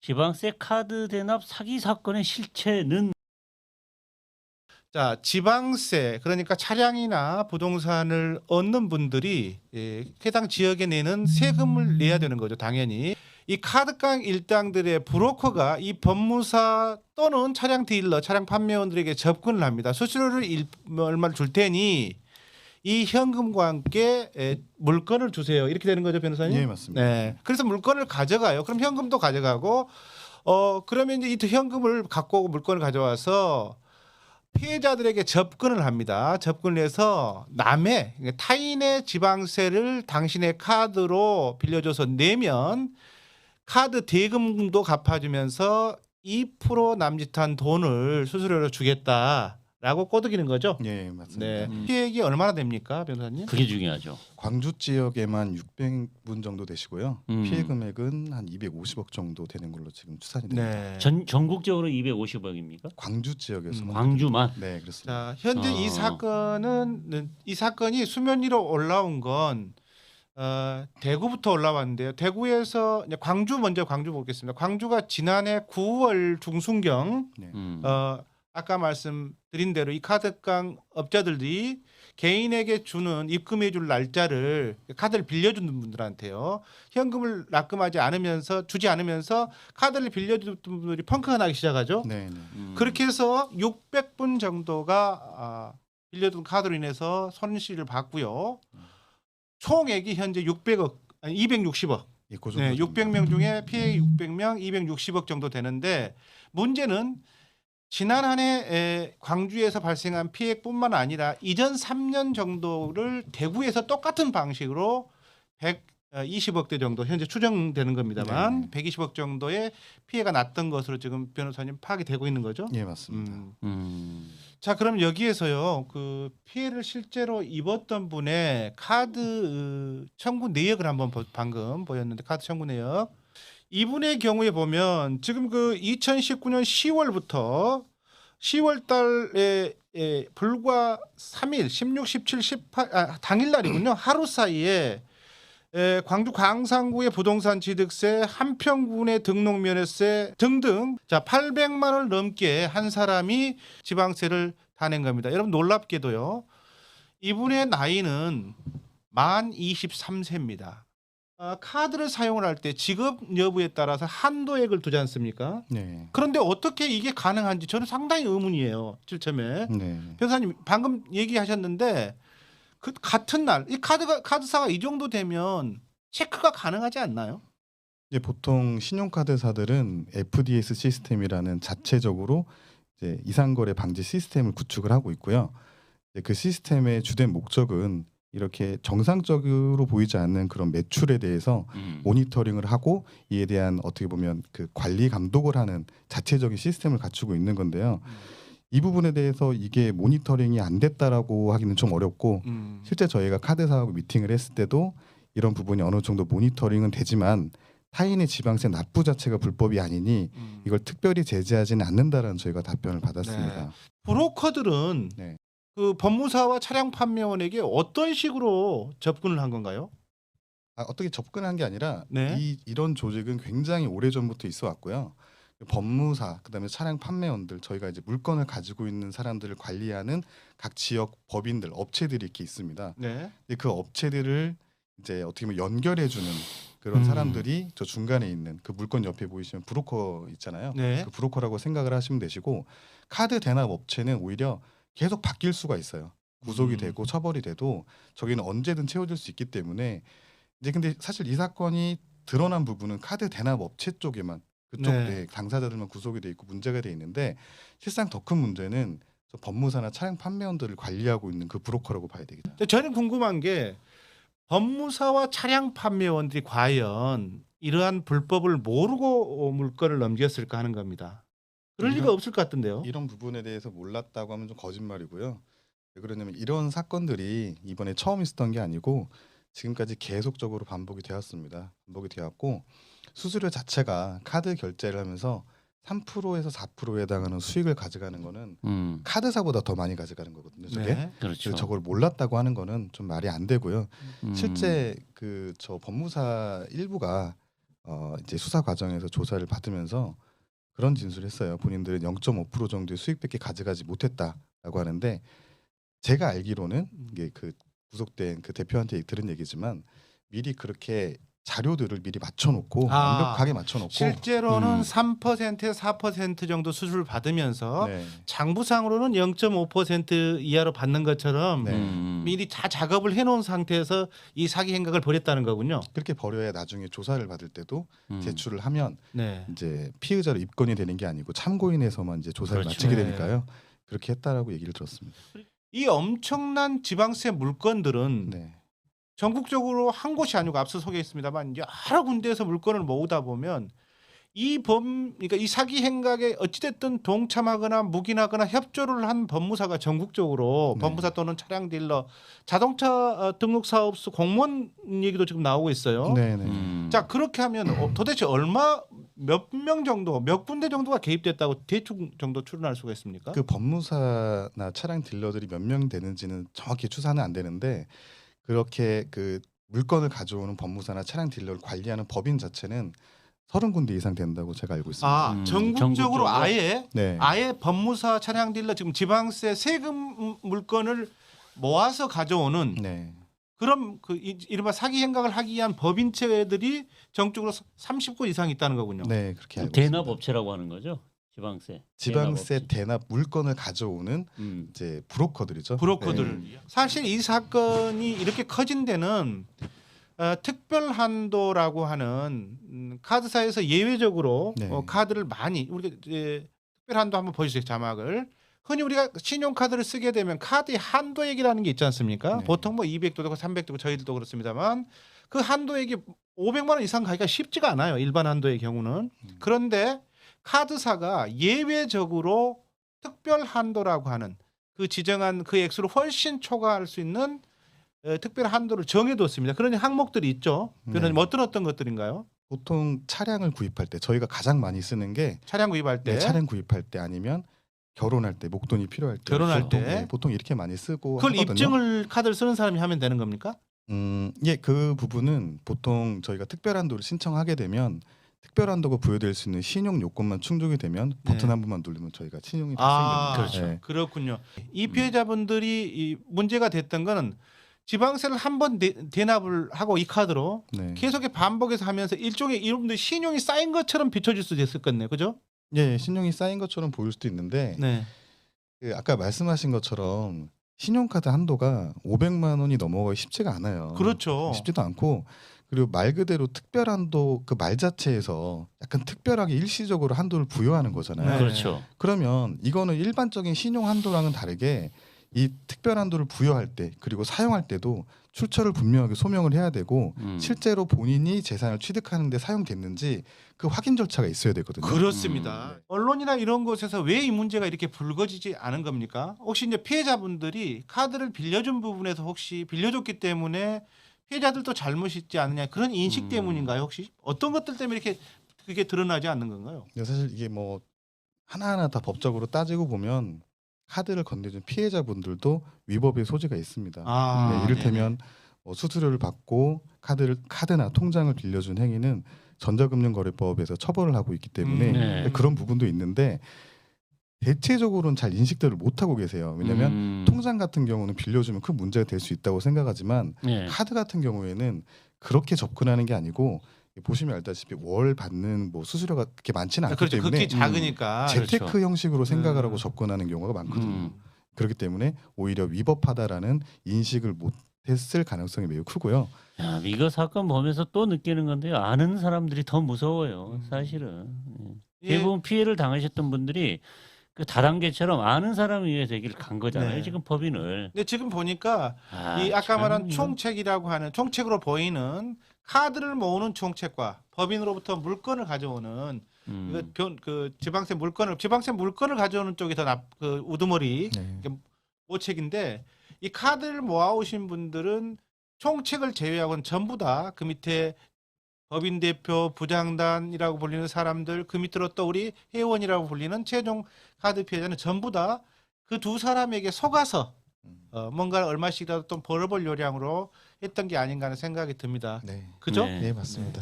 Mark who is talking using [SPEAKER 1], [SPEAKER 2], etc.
[SPEAKER 1] 지방세 카드 대납 사기 사건의 실체는
[SPEAKER 2] 자, 지방세 그러니까 차량이나 부동산을 얻는 분들이 해당 지역에 내는 세금을 내야 되는 거죠, 당연히. 이 카드깡 일당들의 브로커가 이 법무사 또는 차량 딜러, 차량 판매원들에게 접근을 합니다. 수수료를 얼마를 줄 테니 이 현금과 함께 물건을 주세요. 이렇게 되는 거죠, 변호사님?
[SPEAKER 3] 예, 맞습니다.
[SPEAKER 2] 네. 그래서 물건을 가져가요. 그럼 현금도 가져가고 그러면 이제 이 현금을 갖고 오고 물건을 가져와서 피해자들에게 접근을 합니다. 접근을 해서 남의 타인의 지방세를 당신의 카드로 빌려줘서 내면 카드 대금도 갚아주면서 2% 남짓한 돈을 수수료로 주겠다라고 꼬드기는 거죠.
[SPEAKER 3] 예, 맞습니다.
[SPEAKER 2] 네. 피해액이 얼마나 됩니까, 변호사님?
[SPEAKER 1] 그게 중요하죠.
[SPEAKER 3] 광주 지역에만 600분 정도 되시고요.
[SPEAKER 1] 음.
[SPEAKER 3] 피해 금액은 한 250억 정도 되는 걸로 지금 추산이 됩니다.
[SPEAKER 2] 네.
[SPEAKER 1] 전국적으로 250억입니까?
[SPEAKER 3] 광주 지역에서만.
[SPEAKER 1] 광주만.
[SPEAKER 3] 네, 그렇습니다.
[SPEAKER 2] 자, 현재 이 사건이 수면 위로 올라온 건 대구부터 올라왔는데요. 대구에서 이제 광주 보겠습니다. 광주가 지난해 9월 중순경 아까 말씀드린 대로 이 카드깡 업자들이 개인에게 주는 입금해줄 날짜를 카드를 빌려주는 분들한테요, 현금을 주지 않으면서 카드를 빌려주는 분들이 펑크가 나기 시작하죠.
[SPEAKER 3] 네, 네.
[SPEAKER 2] 그렇게 해서 600분 정도가 빌려둔 카드로 인해서 손실을 봤고요. 총액이 현재 260억.
[SPEAKER 3] 예, 그 정도
[SPEAKER 2] 네,
[SPEAKER 3] 정도.
[SPEAKER 2] 600명 중에 피해 600명, 260억 정도 되는데, 문제는 지난 한 해 광주에서 발생한 피해뿐만 아니라 이전 3년 정도를 대구에서 똑같은 방식으로 120억대 정도 현재 추정되는 겁니다만,
[SPEAKER 3] 네.
[SPEAKER 2] 120억 정도의 피해가 났던 것으로 지금 변호사님 파악이 되고 있는 거죠.
[SPEAKER 3] 예, 맞습니다.
[SPEAKER 2] 자, 그럼 여기에서요, 그 피해를 실제로 입었던 분의 카드 청구 내역을 한번 방금 보였는데, 카드 청구 내역. 이분의 경우에 보면 지금 그 2019년 10월부터 10월 달에 불과 3일, 16, 17, 18 당일날이군요. 하루 사이에 광주 광산구의 부동산 취득세, 한평군의 등록면허세 등등 800만 원을 넘게 한 사람이 지방세를 다 낸 겁니다. 여러분, 놀랍게도요, 이분의 나이는 만 23세입니다. 카드를 사용을 할 때 직업 여부에 따라서 한도액을 두지 않습니까?
[SPEAKER 3] 네.
[SPEAKER 2] 그런데 어떻게 이게 가능한지 저는 상당히 의문이에요. 처음에.
[SPEAKER 3] 네.
[SPEAKER 2] 변호사님 방금 얘기하셨는데, 그 같은 날 이 카드사가 이 정도 되면 체크가 가능하지 않나요?
[SPEAKER 3] 이제 보통 신용카드사들은 FDS 시스템이라는 자체적으로 이제 이상거래 방지 시스템을 구축을 하고 있고요. 그 시스템의 주된 목적은 이렇게 정상적으로 보이지 않는 그런 매출에 대해서 모니터링을 하고 이에 대한 어떻게 보면 그 관리 감독을 하는 자체적인 시스템을 갖추고 있는 건데요. 이 부분에 대해서 이게 모니터링이 안 됐다라고 하기는 좀 어렵고, 실제 저희가 카드사하고 미팅을 했을 때도 이런 부분이 어느 정도 모니터링은 되지만 타인의 지방세 납부 자체가 불법이 아니니 이걸 특별히 제재하지는 않는다라는 저희가 답변을 받았습니다.
[SPEAKER 2] 네. 브로커들은
[SPEAKER 3] 네.
[SPEAKER 2] 그 법무사와 차량 판매원에게 어떤 식으로 접근을 한 건가요?
[SPEAKER 3] 어떻게 접근한 게 아니라
[SPEAKER 2] 네.
[SPEAKER 3] 이런 조직은 굉장히 오래전부터 있어 왔고요. 법무사, 그다음에 차량 판매원들, 저희가 이제 물건을 가지고 있는 사람들을 관리하는 각 지역 법인들, 업체들이 이렇게 있습니다.
[SPEAKER 2] 네.
[SPEAKER 3] 근데 그 업체들을 이제 어떻게 보면 연결해주는 그런 사람들이 저 중간에 있는 그 물건 옆에 보이시면 브로커 있잖아요.
[SPEAKER 2] 네.
[SPEAKER 3] 그 브로커라고 생각을 하시면 되시고, 카드 대납 업체는 오히려 계속 바뀔 수가 있어요. 구속이 되고 처벌이 돼도 저기는 언제든 채워질 수 있기 때문에 이제 근데 사실 이 사건이 드러난 부분은 카드 대납 업체 쪽에만 그쪽
[SPEAKER 2] 네.
[SPEAKER 3] 당사자들만 구속이 돼 있고 문제가 돼 있는데, 실상 더 큰 문제는 저 법무사나 차량 판매원들을 관리하고 있는 그 브로커라고 봐야 되겠다.
[SPEAKER 2] 저는 궁금한 게, 법무사와 차량 판매원들이 과연 이러한 불법을 모르고 물건을 넘겼을까 하는 겁니다. 그럴 리가 없을 것 같은데요.
[SPEAKER 3] 이런 부분에 대해서 몰랐다고 하면 좀 거짓말이고요. 왜 그러냐면 이런 사건들이 이번에 처음 있었던 게 아니고 지금까지 계속적으로 반복이 되었습니다. 반복이 되었고, 수수료 자체가 카드 결제를 하면서 3%에서 4%에 해당하는 수익을 가져가는 거는 카드사보다 더 많이 가져가는 거거든요. 저게.
[SPEAKER 2] 네.
[SPEAKER 1] 그렇죠.
[SPEAKER 3] 그래서 저걸 몰랐다고 하는 거는 좀 말이 안 되고요. 실제 그 저 법무사 일부가 이제 수사 과정에서 조사를 받으면서 그런 진술을 했어요. 본인들은 0.5% 정도의 수익밖에 가져가지 못했다라고 하는데 제가 알기로는 이게 그 구속된 그 대표한테 들은 얘기지만 미리 그렇게 자료들을 미리 맞춰놓고 완벽하게 맞춰놓고
[SPEAKER 2] 실제로는 3%에서 4% 정도 수수료를 받으면서
[SPEAKER 3] 네.
[SPEAKER 2] 장부상으로는 0.5% 이하로 받는 것처럼
[SPEAKER 3] 네.
[SPEAKER 2] 미리 다 작업을 해놓은 상태에서 이 사기 행각을 벌였다는 거군요.
[SPEAKER 3] 그렇게 벌여야 나중에 조사를 받을 때도 제출을 하면
[SPEAKER 2] 네.
[SPEAKER 3] 이제 피의자로 입건이 되는 게 아니고 참고인에서만 이제 조사를
[SPEAKER 1] 그렇죠.
[SPEAKER 3] 마치게
[SPEAKER 2] 네.
[SPEAKER 3] 되니까요. 그렇게 했다라고 얘기를 들었습니다.
[SPEAKER 2] 이 엄청난 지방세 물건들은
[SPEAKER 3] 네.
[SPEAKER 2] 전국적으로 한 곳이 아니고 앞서 소개했습니다만 여러 군데에서 물건을 모으다 보면 그러니까 이 사기 행각에 어찌됐든 동참하거나 묵인하거나 협조를 한 법무사가 전국적으로
[SPEAKER 3] 네.
[SPEAKER 2] 법무사 또는 차량 딜러, 자동차 등록 사업소 공무원 얘기도 지금 나오고 있어요.
[SPEAKER 3] 네네.
[SPEAKER 2] 자 그렇게 하면 도대체 몇 명 정도, 몇 군데 정도가 개입됐다고 대충 정도 추론할 수가 있습니까?
[SPEAKER 3] 그 법무사나 차량 딜러들이 몇 명 되는지는 정확히 추산은 안 되는데 그렇게 그 물건을 가져오는 법무사나 차량 딜러를 관리하는 법인 자체는 30군데 이상 된다고 제가 알고 있습니다.
[SPEAKER 2] 아 전국적으로
[SPEAKER 1] 전국적으로?
[SPEAKER 2] 아예
[SPEAKER 3] 네.
[SPEAKER 2] 법무사, 차량 딜러 지금 지방세 세금 물건을 모아서 가져오는
[SPEAKER 3] 네.
[SPEAKER 2] 그럼 그 이른바 사기 행각을 하기 위한 법인체들이 전국적으로 30곳 이상 있다는 거군요.
[SPEAKER 3] 네, 그렇게 알고
[SPEAKER 1] 대납
[SPEAKER 3] 있습니다.
[SPEAKER 1] 업체라고 하는 거죠. 지방세.
[SPEAKER 3] 지방세 대납 물건을 가져오는 이제 브로커들이죠.
[SPEAKER 2] 브로커들.
[SPEAKER 3] 네.
[SPEAKER 2] 사실 이 사건이 이렇게 커진 데는 특별 한도라고 하는 카드사에서 예외적으로
[SPEAKER 3] 네.
[SPEAKER 2] 카드를 많이 우리가 이제 특별 한도 한번 보여주세요. 자막을. 흔히 우리가 신용카드를 쓰게 되면 카드의 한도액이라는 게 있지 않습니까?
[SPEAKER 3] 네.
[SPEAKER 2] 보통 뭐 200도 되고 300도 되고 저희들도 그렇습니다만 그 한도액이 500만 원 이상 가기가 쉽지가 않아요. 일반 한도의 경우는. 그런데 카드사가 예외적으로 특별 한도라고 하는 그 지정한 그 액수를 훨씬 초과할 수 있는 특별 한도를 정해뒀습니다. 그런 항목들이 있죠. 변호사님 어떤 것들인가요?
[SPEAKER 3] 보통 차량을 구입할 때 저희가 가장 많이 쓰는 게
[SPEAKER 2] 차량 구입할 때.
[SPEAKER 3] 차량 구입할 때 아니면 결혼할 때 목돈이 필요할 때
[SPEAKER 2] 결혼할
[SPEAKER 3] 보통,
[SPEAKER 2] 때.
[SPEAKER 3] 네, 보통 이렇게 많이 쓰고
[SPEAKER 2] 그걸
[SPEAKER 3] 하거든요.
[SPEAKER 2] 입증을 카드를 쓰는 사람이 하면 되는 겁니까?
[SPEAKER 3] 예, 그 부분은 보통 저희가 특별한도를 신청하게 되면 특별한도가 부여될 수 있는 신용 요건만 충족이 되면 버튼 한 번만 누르면 저희가 신용이 발생됩니다.
[SPEAKER 1] 그렇죠.
[SPEAKER 3] 네.
[SPEAKER 2] 그렇군요. 이 피해자분들이 이 문제가 됐던 거는 지방세를 한 번 대납을 하고 이 카드로
[SPEAKER 3] 네.
[SPEAKER 2] 계속 반복해서 하면서 일종의 여러분들 신용이 쌓인 것처럼 비춰질 수도 있을 거네요. 그죠?
[SPEAKER 3] 예, 신용이 쌓인 것처럼 보일 수도 있는데
[SPEAKER 2] 네.
[SPEAKER 3] 그 아까 말씀하신 것처럼 신용카드 한도가 500만 원이 넘어가기 쉽지가 않아요.
[SPEAKER 2] 그렇죠.
[SPEAKER 3] 쉽지도 않고 그리고 말 그대로 특별한도 그 말 자체에서 약간 특별하게 일시적으로 한도를 부여하는 거잖아요.
[SPEAKER 2] 네.
[SPEAKER 1] 그렇죠.
[SPEAKER 3] 그러면 이거는 일반적인 신용 한도랑은 다르게 이 특별 한도를 부여할 때 그리고 사용할 때도 출처를 분명하게 소명을 해야 되고 실제로 본인이 재산을 취득하는 데 사용됐는지 그 확인 절차가 있어야 되거든요.
[SPEAKER 2] 그렇습니다.
[SPEAKER 3] 네.
[SPEAKER 2] 언론이나 이런 곳에서 왜 이 문제가 이렇게 불거지지 않은 겁니까? 혹시 이제 피해자분들이 카드를 빌려준 부분에서 혹시 빌려줬기 때문에 피해자들도 잘못이 있지 않느냐 그런 인식 때문인가요? 혹시 어떤 것들 때문에 이렇게 그게 드러나지 않는 건가요?
[SPEAKER 3] 근데 사실 이게 뭐 하나하나 다 법적으로 따지고 보면 카드를 건네준 피해자분들도 위법의 소지가 있습니다. 네, 이를테면 뭐 수수료를 받고 카드나 통장을 빌려준 행위는 전자금융거래법에서 처벌을 하고 있기 때문에
[SPEAKER 1] 네.
[SPEAKER 3] 그런 부분도 있는데 대체적으로는 잘 인식들을 못 하고 계세요. 왜냐하면 통장 같은 경우는 빌려주면 큰 문제가 될 수 있다고 생각하지만
[SPEAKER 1] 네.
[SPEAKER 3] 카드 같은 경우에는 그렇게 접근하는 게 아니고 보시면 알다시피 월 받는 뭐 수수료가 그렇게 많지는 않기
[SPEAKER 2] 그렇죠.
[SPEAKER 3] 때문에
[SPEAKER 2] 극히 작으니까.
[SPEAKER 3] 재테크
[SPEAKER 1] 그렇죠.
[SPEAKER 3] 형식으로 생각을 하고 접근하는 경우가 많거든요. 그렇기 때문에 오히려 위법하다라는 인식을 못했을 가능성이 매우 크고요.
[SPEAKER 1] 야, 이거 사건 보면서 또 느끼는 건데요. 아는 사람들이 더 무서워요. 사실은.
[SPEAKER 2] 예.
[SPEAKER 1] 대부분 피해를 당하셨던 분들이 그 다단계처럼 아는 사람에 의해서 얘기를 간 거잖아요.
[SPEAKER 2] 네.
[SPEAKER 1] 지금 법인을.
[SPEAKER 2] 근데 지금 보니까 이 아까
[SPEAKER 1] 참
[SPEAKER 2] 말한
[SPEAKER 1] 이거-
[SPEAKER 2] 총책이라고 하는 총책으로 보이는 카드를 모으는 총책과 법인으로부터 물건을 가져오는 그 지방세 물건을 가져오는 쪽이 더 그 우두머리
[SPEAKER 3] 네.
[SPEAKER 2] 오책인데 이 카드를 모아오신 분들은 총책을 제외하고는 전부 다 그 밑에 법인 대표, 부장단이라고 불리는 사람들, 그 밑으로 또 우리 회원이라고 불리는 최종 카드 피해자는 전부 다 그 두 사람에게 속아서 뭔가 얼마씩이라도 좀 벌어볼 요량으로 했던 게 아닌가 하는 생각이 듭니다.
[SPEAKER 3] 네.
[SPEAKER 2] 그죠?
[SPEAKER 1] 네.
[SPEAKER 3] 네, 맞습니다.